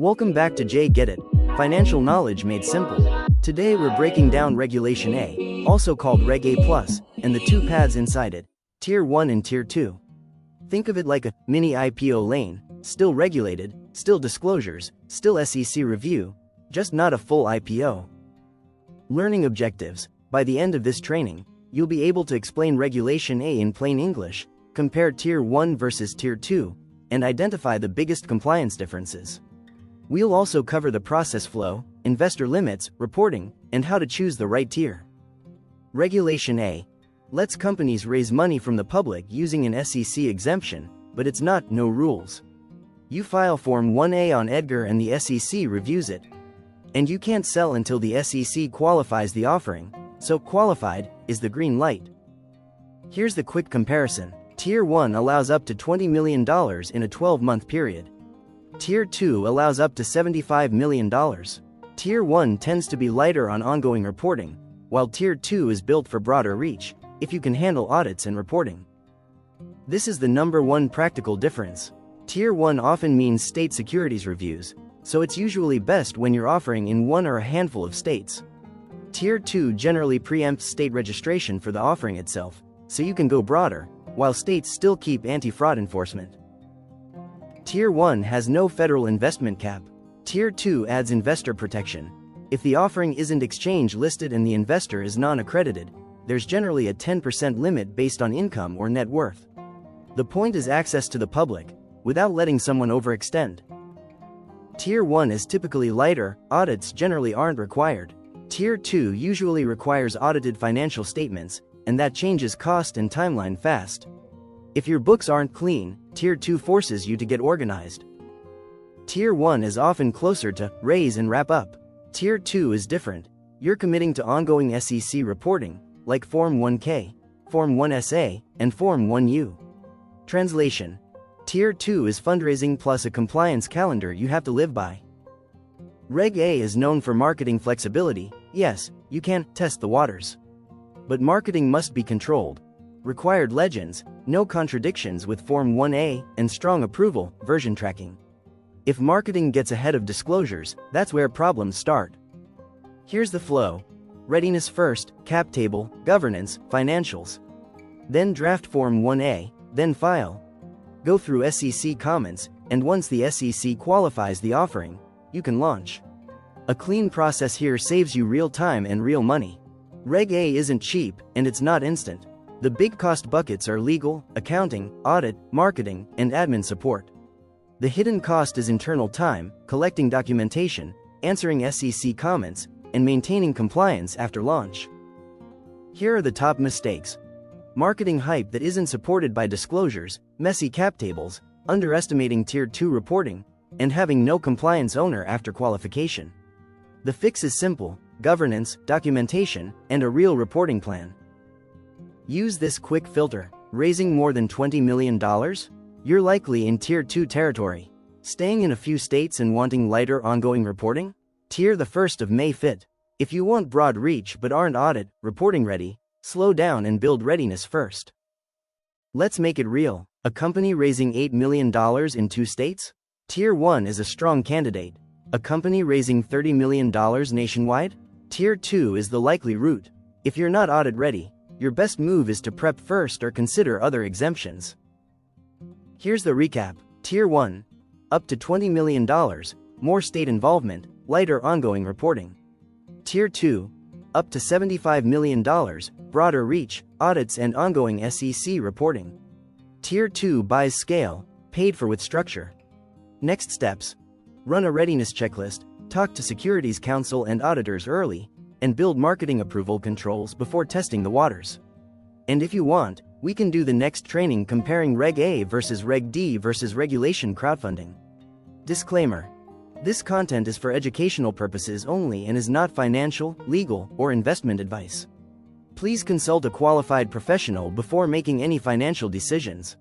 Welcome back to Get It, financial knowledge made simple. Today we're breaking down Regulation A, also called Reg A+, and the two paths inside it, Tier 1 and Tier 2. Think of it like a mini-IPO lane, still regulated, still disclosures, still SEC review, just not a full IPO. Learning objectives. By the end of this training, you'll be able to explain Regulation A in plain English, compare Tier 1 versus Tier 2, and identify the biggest compliance differences. We'll also cover the process flow, investor limits, reporting, and how to choose the right tier. Regulation A lets companies raise money from the public using an SEC exemption, but it's not no rules. You file Form 1A on Edgar and the SEC reviews it. And you can't sell until the SEC qualifies the offering, so qualified is the green light. Here's the quick comparison. Tier 1 allows up to $20 million in a 12-month period. Tier 2 allows up to $75 million. Tier 1 tends to be lighter on ongoing reporting, while Tier 2 is built for broader reach, if you can handle audits and reporting. This is the number one practical difference. Tier 1 often means state securities reviews, so it's usually best when you're offering in one or a handful of states. Tier 2 generally preempts state registration for the offering itself, so you can go broader, while states still keep anti-fraud enforcement. Tier 1 has no federal investment cap. Tier 2 adds investor protection. If the offering isn't exchange listed and the investor is non-accredited, there's generally a 10% limit based on income or net worth. The point is access to the public, without letting someone overextend. Tier 1 is typically lighter, audits generally aren't required. Tier 2 usually requires audited financial statements, and that changes cost and timeline fast. If your books aren't clean, Tier 2 forces you to get organized. Tier 1 is often closer to raise and wrap up. Tier 2 is different. You're committing to ongoing SEC reporting, like Form 1K, Form 1SA, and Form 1U. Translation. Tier 2 is fundraising plus a compliance calendar you have to live by. Reg A is known for marketing flexibility. Yes, you can test the waters. But marketing must be controlled. Required legends, no contradictions with Form 1A, and strong approval, version tracking. If marketing gets ahead of disclosures, that's where problems start. Here's the flow. Readiness first, cap table, governance, financials. Then draft Form 1A, then file. Go through SEC comments, and once the SEC qualifies the offering, you can launch. A clean process here saves you real time and real money. Reg A isn't cheap, and it's not instant. The big cost buckets are legal, accounting, audit, marketing, and admin support. The hidden cost is internal time, collecting documentation, answering SEC comments, and maintaining compliance after launch. Here are the top mistakes. Marketing hype that isn't supported by disclosures, messy cap tables, underestimating Tier 2 reporting, and having no compliance owner after qualification. The fix is simple: governance, documentation, and a real reporting plan. Use this quick filter. Raising more than $20 million? You're likely in Tier 2 territory. Staying in a few states and wanting lighter ongoing reporting? Tier the 1st of May fit. If you want broad reach but aren't audit, reporting ready, slow down and build readiness first. Let's make it real. A company raising $8 million in 2 states? Tier 1 is a strong candidate. A company raising $30 million nationwide? Tier 2 is the likely route. If you're not audit ready, your best move is to prep first or consider other exemptions. Here's the recap. Tier 1. Up to $20 million, more state involvement, lighter ongoing reporting. Tier 2. Up to $75 million, broader reach, audits and ongoing SEC reporting. Tier 2 buys scale, paid for with structure. Next steps. Run a readiness checklist, talk to securities counsel and auditors early, and build marketing approval controls before testing the waters. And if you want, we can do the next training comparing Reg A versus Reg D versus regulation crowdfunding. Disclaimer. This content is for educational purposes only and is not financial, legal, or investment advice. Please consult a qualified professional before making any financial decisions.